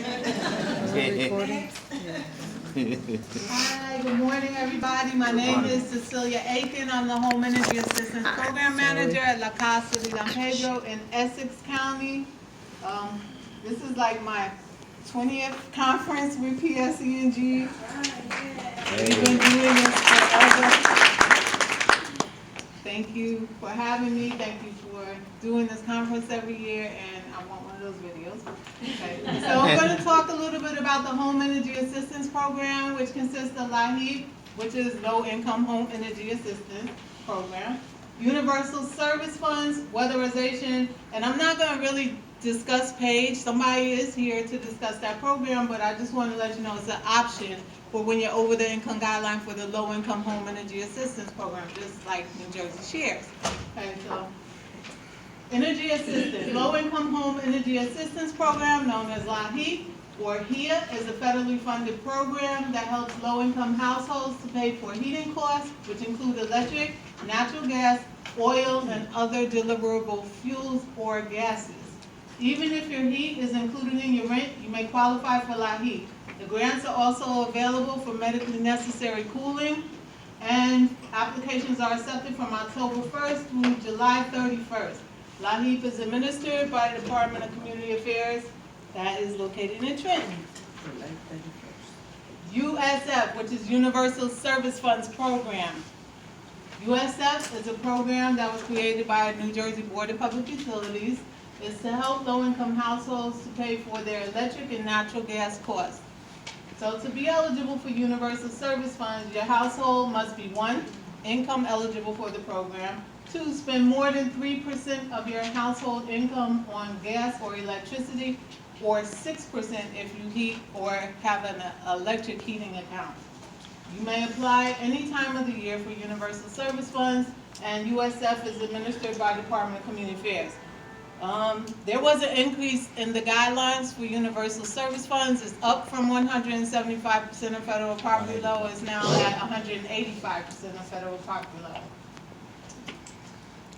Hi, good morning, everybody. My name is Cecilia Aiken. I'm the Home Energy Assistance Program Manager at La Casa de Don Pedro in Essex County. This is like my 20th conference with PSE&G. We've been doing this forever. Thank you for having me. Thank you for doing this conference every year, and I want one of those videos. Okay. So I'm going to talk a little bit about the Home Energy Assistance Program, which consists of LIHEAP, which is Low Income Home Energy Assistance Program, Universal Service Funds, Weatherization, and I'm not going to really discuss PAGE. Somebody is here to discuss that program, but I just want to let you know it's an option for when you're over the income guideline for the Low Income Home Energy Assistance Program, just like New Jersey shares. Okay, so Energy Assistance, Low Income Home Energy Assistance Program, known as LIHEAP, or HEA, is a federally funded program that helps low-income households to pay for heating costs, which include electric, natural gas, oil, and other deliverable fuels or gases. Even if your heat is included in your rent, you may qualify for LIHEAP. The grants are also available for medically necessary cooling, and applications are accepted from October 1st through July 31st. LIHEAP is administered by the Department of Community Affairs that is located in Trenton. USF, which is Universal Service Funds Program. USF is a program that was created by New Jersey Board of Public Utilities. It's to help low-income households to pay for their electric and natural gas costs. So to be eligible for Universal Service Funds, your household must be 1, income eligible for the program, 2, spend more than 3% of your household income on gas or electricity, or 6% if you heat or have an electric heating account. You may apply any time of the year for Universal Service Funds, and USF is administered by Department of Community Affairs. There was an increase in the guidelines for Universal Service Funds. It's up from 175% of federal poverty level. It's now at 185% of federal poverty level.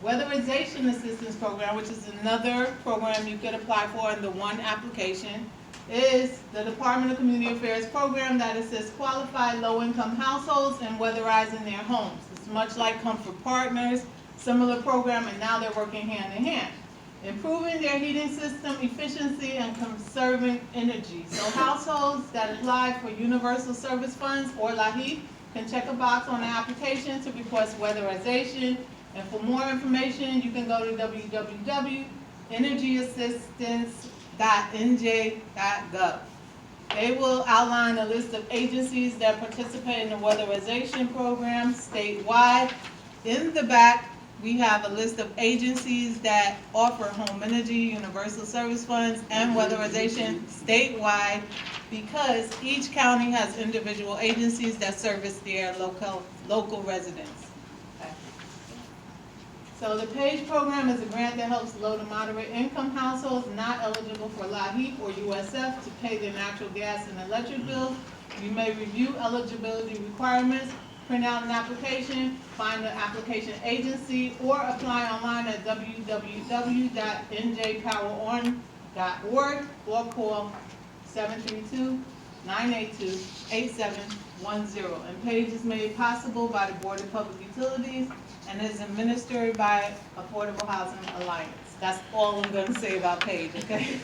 Weatherization Assistance Program, which is another program you could apply for in the one application, is the Department of Community Affairs program that assists qualified low-income households in weatherizing their homes. It's much like Comfort Partners, similar program, and now they're working hand in hand. Improving their heating system efficiency and conserving energy. So households that apply for Universal Service Funds or LIHEAP can check a box on the application to request weatherization. And for more information, you can go to www.energyassistance.nj.gov. They will outline a list of agencies that participate in the weatherization program statewide. In the back, we have a list of agencies that offer home energy, universal service funds, and weatherization statewide, because each county has individual agencies that service their local residents. Okay. So the PAGE program is a grant that helps low to moderate income households not eligible for LIHEAP or USF to pay their natural gas and electric bills. You may review eligibility requirements, print out an application, find the application agency, or apply online at www.njpoweron.org or call 732-982-8710. And PAGE is made possible by the Board of Public Utilities and is administered by Affordable Housing Alliance. That's all I'm going to say about PAGE, okay?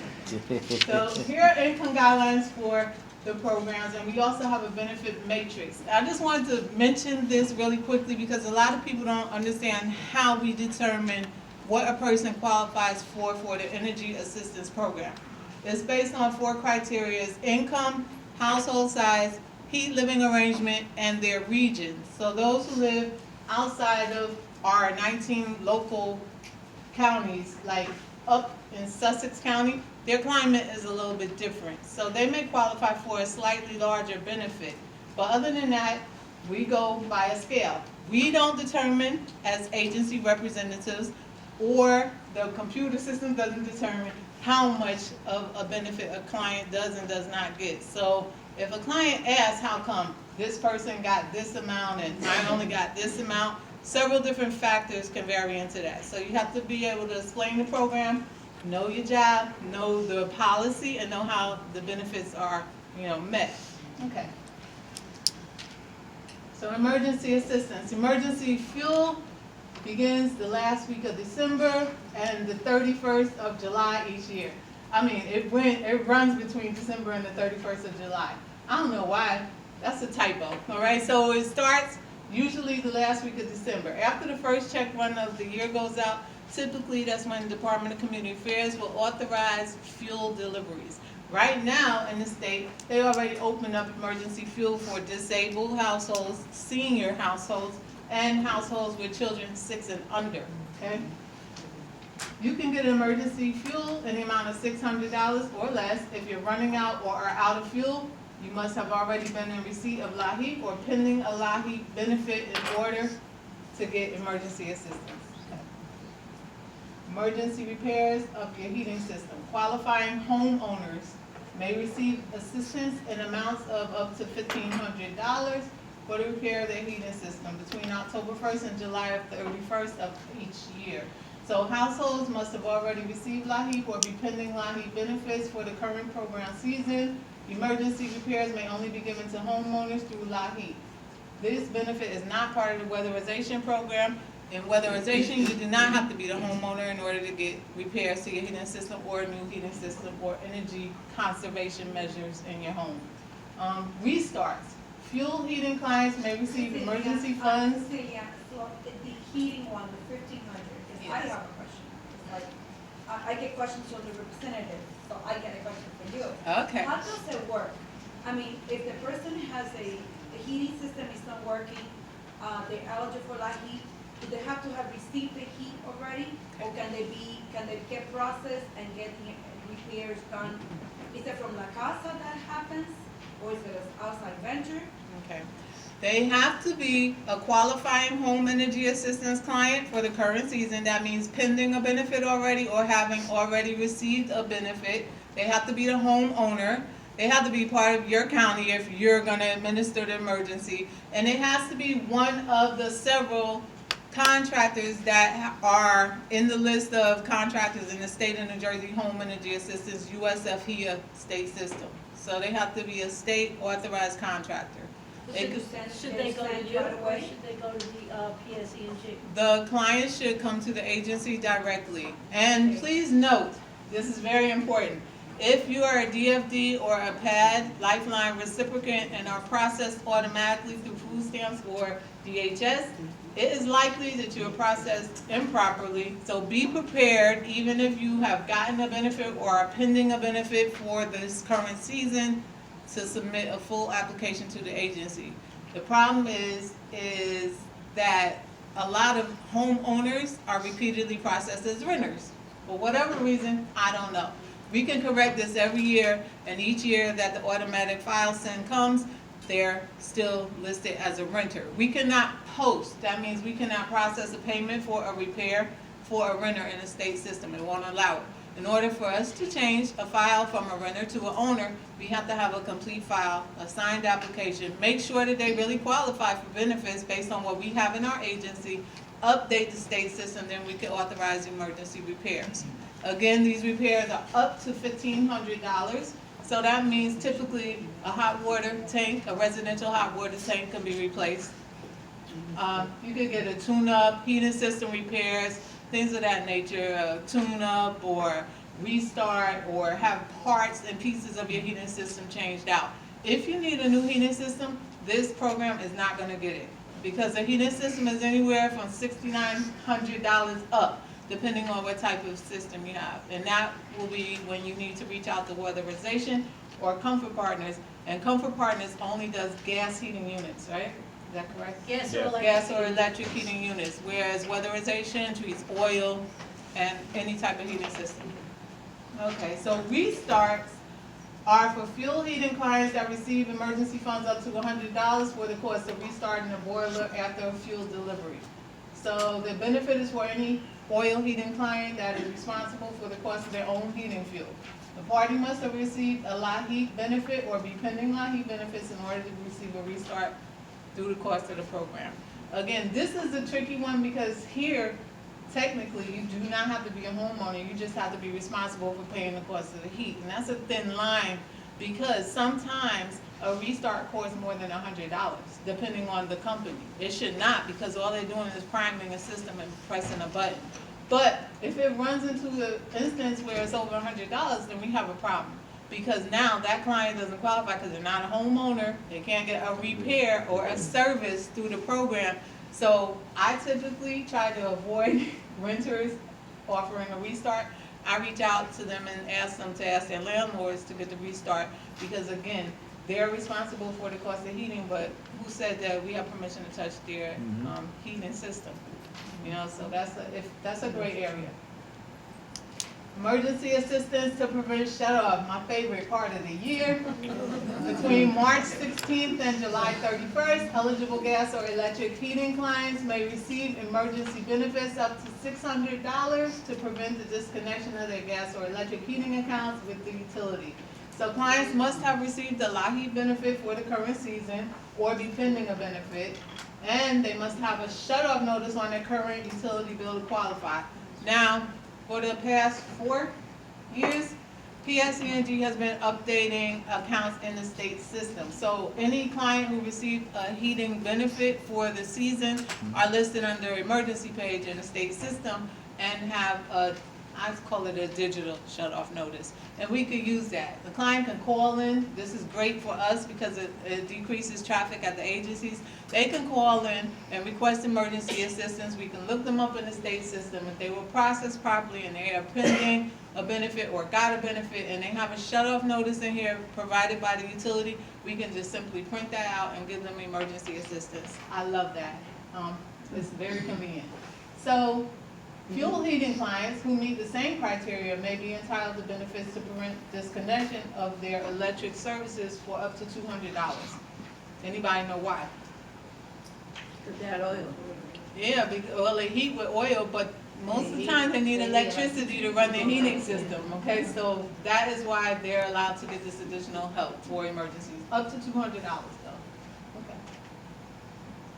So here are income guidelines for the programs, and we also have a benefit matrix. I just wanted to mention this really quickly because a lot of people don't understand how we determine what a person qualifies for the Energy Assistance Program. It's based on 4 criteria: income, household size, heat living arrangement, and their region. So those who live outside of our 19 local counties, like up in Sussex County, their climate is a little bit different. So they may qualify for a slightly larger benefit. But other than that, we go by a scale. We don't determine as agency representatives, or the computer system doesn't determine how much of a benefit a client does and does not get. So if a client asks, how come this person got this amount and I only got this amount, several different factors can vary into that. So you have to be able to explain the program know your job, know the policy, and know how the benefits are, met. Okay. So emergency assistance. Emergency fuel begins the last week of December and the 31st of July each year. I mean, it runs between December and the 31st of July. I don't know why. That's a typo. All right. So it starts usually the last week of December. After the first check run of the year goes out, typically that's when the Department of Community Affairs will authorize fuel deliveries. Right now in the state, they already opened up emergency fuel for disabled households, senior households, and households with children 6 and under. Okay. You can get emergency fuel in the amount of $600 or less. If you're running out or are out of fuel, you must have already been in receipt of LAHEAP or pending a LAHEAP benefit in order to get emergency assistance. Okay. Emergency repairs of your heating system. Qualifying homeowners may receive assistance in amounts of up to $1,500 for the repair of their heating system between October 1st and July 31st of each year. So households must have already received LAHEAP or be pending LAHEAP benefits for the current program season. Emergency repairs may only be given to homeowners through LAHEAP. This benefit is not part of the weatherization program. In weatherization, you do not have to be the homeowner in order to get repairs to your heating system or a new heating system or energy conservation measures in your home. Restarts. Fuel heating clients may receive emergency funds. Cecilia, so the heating one, the 1,500, Yes. I have a question. It's like, I get questions from the representative, so I get a question for you. Okay. How does it work? I mean, if the person has the heating system is not working, they're eligible for LAHEAP, do they have to have received the heat already? Or can they get processed and get the repairs done? Is it from La Casa that happens? Or is it an outside venture? Okay. They have to be a qualifying home energy assistance client for the current season. That means pending a benefit already or having already received a benefit. They have to be the homeowner. They have to be part of your county if you're going to administer the emergency. And it has to be one of the several contractors that are in the list of contractors in the state of New Jersey Home Energy Assistance USFHEA state system. So they have to be a state authorized contractor. Should they go to you or should they go to the PSE&G? The client should come to the agency directly. And please note, this is very important. If you are a DFD or a PAD, Lifeline reciprocant, and are processed automatically through food stamps or DHS, it is likely that you are processed improperly. So be prepared, even if you have gotten a benefit or are pending a benefit for this current season, to submit a full application to the agency. The problem is that a lot of homeowners are repeatedly processed as renters. For whatever reason, I don't know. We can correct this every year, and each year that the automatic file send comes, they're still listed as a renter. We cannot post. That means we cannot process a payment for a repair for a renter in a state system. It won't allow it. In order for us to change a file from a renter to an owner, we have to have a complete file, a signed application, make sure that they really qualify for benefits based on what we have in our agency, update the state system, then we can authorize emergency repairs. Again, these repairs are up to $1,500. So that means typically a hot water tank, a residential hot water tank can be replaced. You could get a tune-up, heating system repairs, things of that nature, tune-up or restart, or have parts and pieces of your heating system changed out. If you need a new heating system, this program is not going to get it, because the heating system is anywhere from $6,900 up, depending on what type of system you have. And that will be when you need to reach out to weatherization or Comfort Partners. And Comfort Partners only does gas heating units, right? Is that correct? Gas or electric? Gas or electric heating units, whereas weatherization treats oil and any type of heating system. Okay, so restarts are for fuel heating clients that receive emergency funds up to $100 for the cost of restarting a boiler after a fuel delivery. So the benefit is for any oil heating client that is responsible for the cost of their own heating fuel. The party must have received a LAHEAP benefit or be pending LAHEAP benefits in order to receive a restart through the cost of the program. Again, this is a tricky one because here, technically, you do not have to be a homeowner, you just have to be responsible for paying the cost of the heat. And that's a thin line, because sometimes a restart costs more than $100, depending on the company. It should not, because all they're doing is priming a system and pressing a button. But if it runs into the instance where it's over $100, then we have a problem. Because now that client doesn't qualify because they're not a homeowner, they can't get a repair or a service through the program. So I typically try to avoid renters offering a restart. I reach out to them and ask them to ask their landlords to get the restart, because again, they're responsible for the cost of heating, but who said that we have permission to touch their heating system? You know, so that's a great area. Emergency assistance to prevent shut-off, my favorite part of the year. Between March 16th and July 31st, eligible gas or electric heating clients may receive emergency benefits up to $600 to prevent the disconnection of their gas or electric heating accounts with the utility. So clients must have received the LIHEAP benefit for the current season or be pending a benefit, and they must have a shut-off notice on their current utility bill to qualify. Now, for the past 4 years, PSE&G has been updating accounts in the state system. So any client who received a heating benefit for the season are listed under emergency page in the state system and have a, I call it a digital shut-off notice. And we could use that. The client can call in. This is great for us because it decreases traffic at the agencies. They can call in and request emergency assistance. We can look them up in the state system. If they were processed properly and they are pending a benefit or got a benefit and they have a shut-off notice in here provided by the utility, we can just simply print that out and give them emergency assistance. I love that. It's very convenient. So, fuel heating clients who meet the same criteria may be entitled to benefits to prevent disconnection of their electric services for up to $200. Anybody know why? Because they had oil. Yeah, well, they heat with oil, but most of the time they need electricity to run their heating system, okay? So that is why they're allowed to get this additional help for emergencies, up to $200 though. Okay.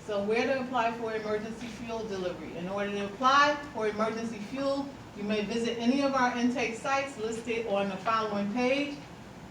So where to apply for emergency fuel delivery? In order to apply for emergency fuel, you may visit any of our intake sites listed on the following page,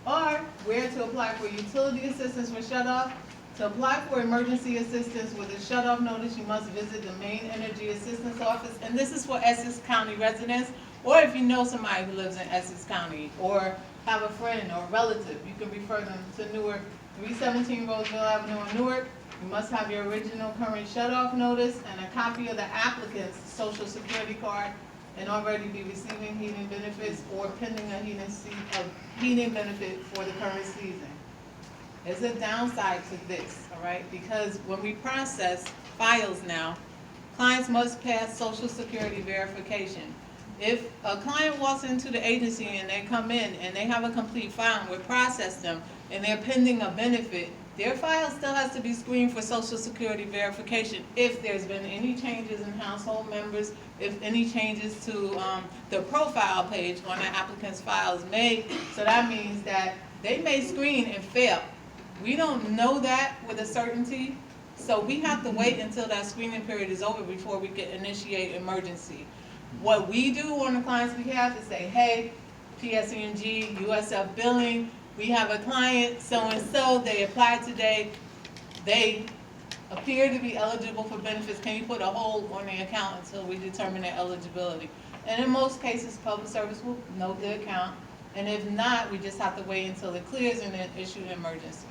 or where to apply for utility assistance for shut-off. To apply for emergency assistance with a shut-off notice, you must visit the Main Energy Assistance Office, and this is for Essex County residents, or if you know somebody who lives in Essex County, or have a friend or relative, you can refer them to Newark, 317 Roseville Avenue in Newark. You must have your original current shut-off notice and a copy of the applicant's social security card, and already be receiving heating benefits or pending a heating benefit for the current season. There's a downside to this, all right? Because when we process files now, clients must pass social security verification. If a client walks into the agency and they come in and they have a complete file and we process them and they're pending a benefit, their file still has to be screened for social security verification if there's been any changes in household members, if any changes to the profile page on the applicant's file is made. So that means that they may screen and fail. We don't know that with a certainty, so we have to wait until that screening period is over before we can initiate emergency. What we do on the client's behalf is say, hey, PSE&G, USF billing, we have a client, so-and-so, they applied today, they appear to be eligible for benefits. Can you put a hold on the account until we determine their eligibility? And in most cases, public service will note the account, and if not, we just have to wait until it clears and then issue an emergency.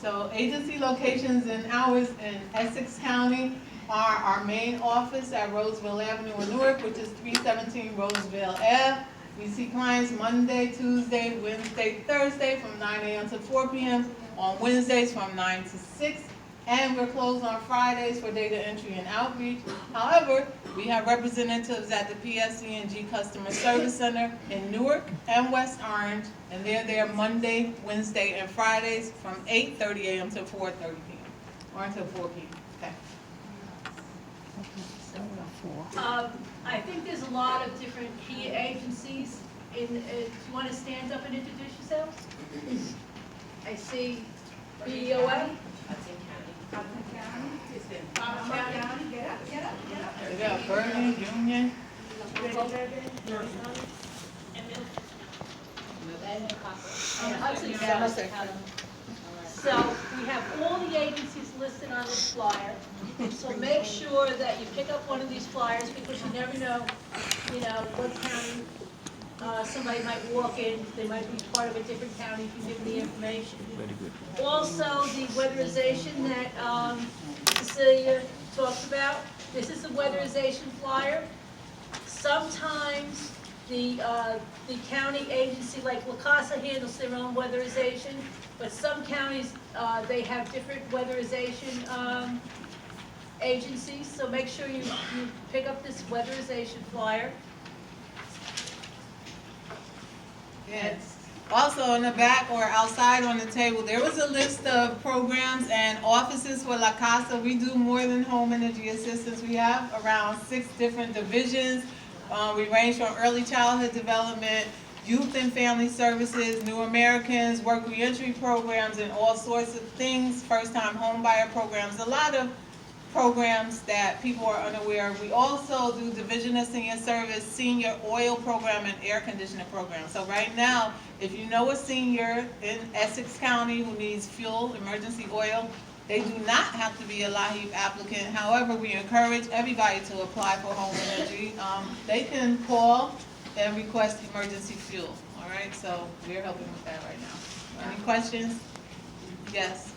So agency locations and hours in Essex County are our main office at Roseville Avenue in Newark, which is 317 Roseville Ave. We see clients Monday, Tuesday, Wednesday, Thursday from 9 a.m. to 4 p.m. On Wednesdays from 9 to 6. And we're closed on Fridays for data entry and outreach. However, we have representatives at the PSE&G Customer Service Center in Newark and West Orange, and they're there Monday, Wednesday, and Fridays from 8:30 a.m. to 4:30 p.m. or until 4 p.m. Okay. I think there's a lot of different key agencies. Do you want to stand up and introduce yourselves? I see BOA. Hudson County Hudson County, Monmouth County, get up. They got Bergen, Union. And Hudson County. So we have all the agencies listed on this flyer. So make sure that you pick up one of these flyers because you never know, what county somebody might walk in. They might be part of a different county if you give them the information. Very good. Also, the weatherization that Cecilia talked about. This is a weatherization flyer. Sometimes the county agency, like La Casa, handles their own weatherization, but some counties, they have different weatherization agencies, so make sure you pick up this weatherization flyer. Yes. Also on the back or outside on the table, there was a list of programs and offices for La Casa. We do more than home energy assistance. We have around 6 different divisions. We range from early childhood development, youth and family services, new Americans, work reentry programs, and all sorts of things, first-time home buyer programs, a lot of programs that people are unaware of. We also do Division of Senior Service, senior oil program, and air conditioning program. So right now, if you know a senior in Essex County who needs fuel, emergency oil, they do not have to be a LAHEAP applicant. However, we encourage everybody to apply for home energy. They can call and request emergency fuel. All right, so we're helping with that right now. Any questions? Yes.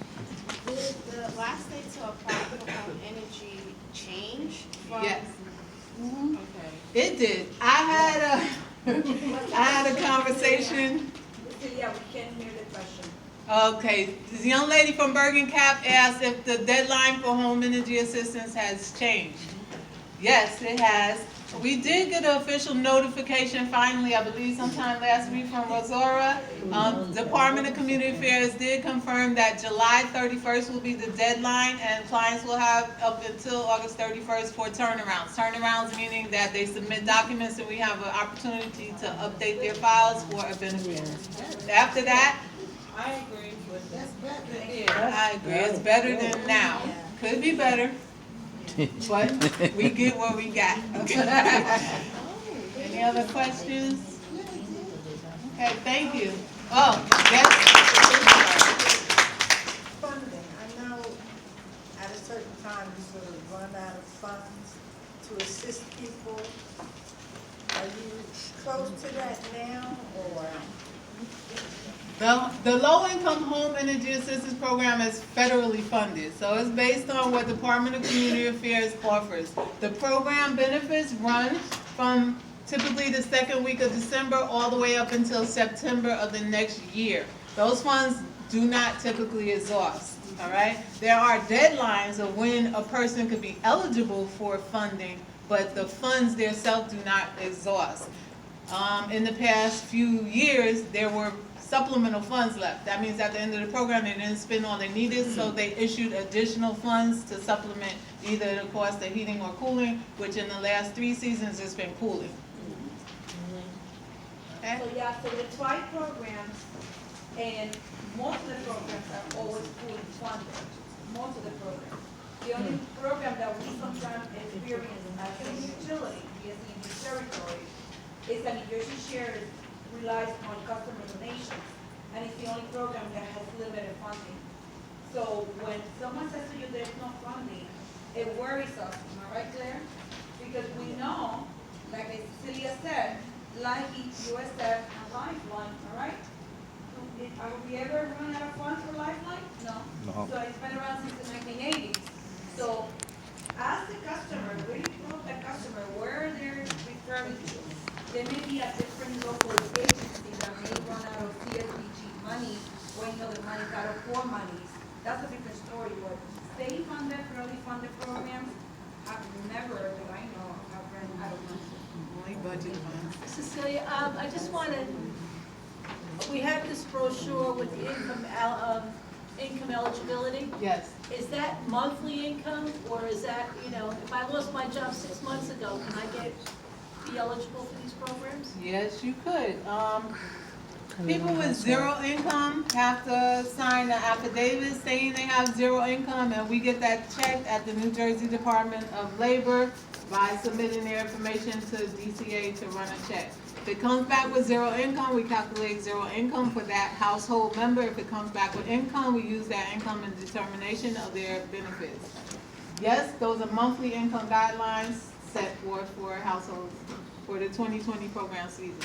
Did the last day to apply for home energy change from? Yes. Okay. It did. I had a conversation. Yeah, we can't hear the question. Okay, this young lady from Bergen Cap asked if the deadline for home energy assistance has changed. Yes, it has. We did get an official notification finally, I believe sometime last week from Rosora. Department of Community Affairs did confirm that July 31st will be the deadline, and clients will have up until August 31st for turnarounds. Turnarounds meaning that they submit documents and we have an opportunity to update their files for a benefit. After that, I agree with that. That's better. yeah, I agree. It's better than now. Could be better, but we get what we got. Any other questions? Okay, thank you. Oh, yes. Funding, I know at a certain time you sort of run out of funds to assist people. Are you close to that now, or? The low-income home energy assistance program is federally funded, so it's based on what Department of Community Affairs offers. The program benefits run from typically the second week of December all the way up until September of the next year. Those funds do not typically exhaust, all right? There are deadlines of when a person could be eligible for funding, but the funds themselves do not exhaust. In the past few years, there were supplemental funds left. That means at the end of the program, they didn't spend all they needed, so they issued additional funds to supplement either the cost of heating or cooling, which in the last 3 seasons has been cooling. Okay? So yeah, so the TWI programs and most of the programs are always fully funded, most of the programs. The only program that we sometimes experience as a utility, PSE&G territory, is that New Jersey Shares relies on customer donations, and it's the only program that has limited funding. So when someone says to you there's no funding, it worries us, am I right, Claire? Because we know, like Cecilia said, LIHEAP, USF, and Lifeline, all right? Have we ever run out of funds for Lifeline? No. So it's been around since the 1980s. So ask the customer, really probe the customer where they're referring to. There may be a different local agency that may run out of CSBG money when the money's out of core monies. That's a different story, but state funded, federally funded programs have never, that I know, have run out of money. Only budget funds. Cecilia, I just want to, we have this brochure with the income eligibility. Yes. Is that monthly income, or is that, if I lost my job 6 months ago, can I be eligible for these programs? Yes, you could. People with zero income have to sign an affidavit saying they have zero income, and we get that checked at the New Jersey Department of Labor by submitting their information to DCA to run a check. If it comes back with zero income, we calculate zero income for that household member. If it comes back with income, we use that income in determination of their benefits. Yes, those are monthly income guidelines set forth for households for the 2020 program season.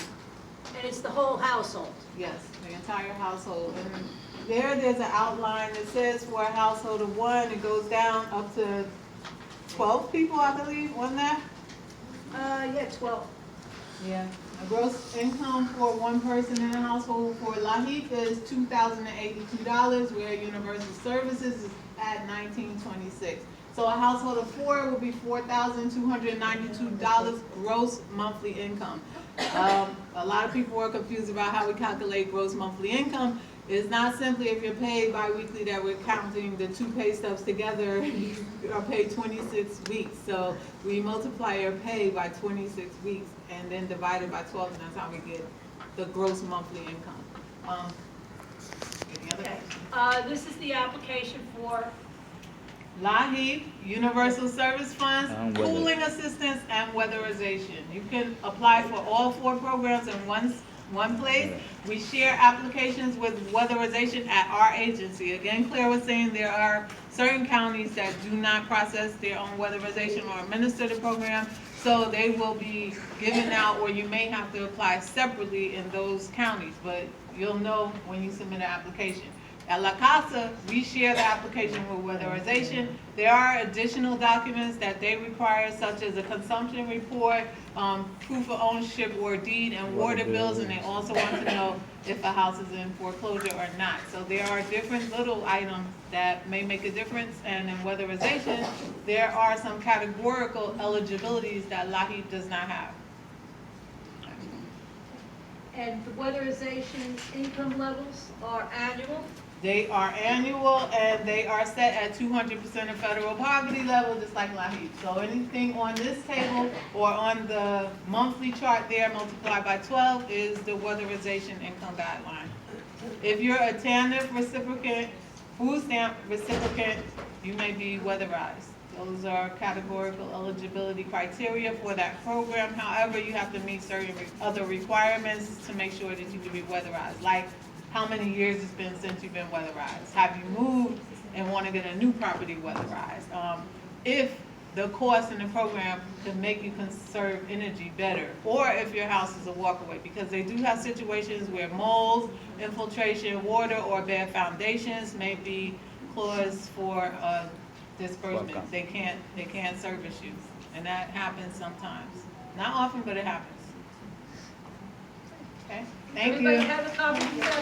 And it's the whole household. Yes, the entire household. And there's an outline that says for a household of one, it goes down up to 12 people, I believe, wasn't that? Yeah, 12. Yeah. A gross income for one person in a household for LAHIP is $2,082, where Universal Services is at $1,926. So a household of four will be $4,292 gross monthly income. A lot of people are confused about how we calculate gross monthly income. It's not simply if you're paid bi-weekly that we're counting the two pay stubs together, you are paid 26 weeks. So we multiply your pay by 26 weeks and then divide it by 12, and that's how we get the gross monthly income. Any other questions? This is the application for LAHIP, Universal Service Funds, cooling assistance, and weatherization. You can apply for all four programs in one place. We share applications with weatherization at our agency. Again, Claire was saying there are certain counties that do not process their own weatherization or administer the program, so they will be given out, or you may have to apply separately in those counties, but you'll know when you submit an application. At La Casa, we share the application with weatherization. There are additional documents that they require, such as a consumption report, proof of ownership or deed, and water bills, and they also want to know if a house is in foreclosure or not. So there are different little items that may make a difference, and in weatherization, there are some categorical eligibilities that LAHIP does not have. and the weatherization income levels are annual. They are annual, and they are set at 200% of federal poverty level, just like LAHIP. So anything on this table or on the monthly chart there multiplied by 12 is the weatherization income guideline. If you're a TANF recipient, food stamp recipient, you may be weatherized. Those are categorical eligibility criteria for that program. However, you have to meet certain other requirements to make sure that you can be weatherized, like how many years it's been since you've been weatherized. Have you moved and want to get a new property weatherized? If the cost in the program can make you conserve energy better, or if your house is a walkaway, because they do have situations where mold, infiltration, water, or bad foundations may be clause for disbursement. They can't service you, and that happens sometimes. Not often, but it happens. Okay, thank you. Everybody have a copy of that?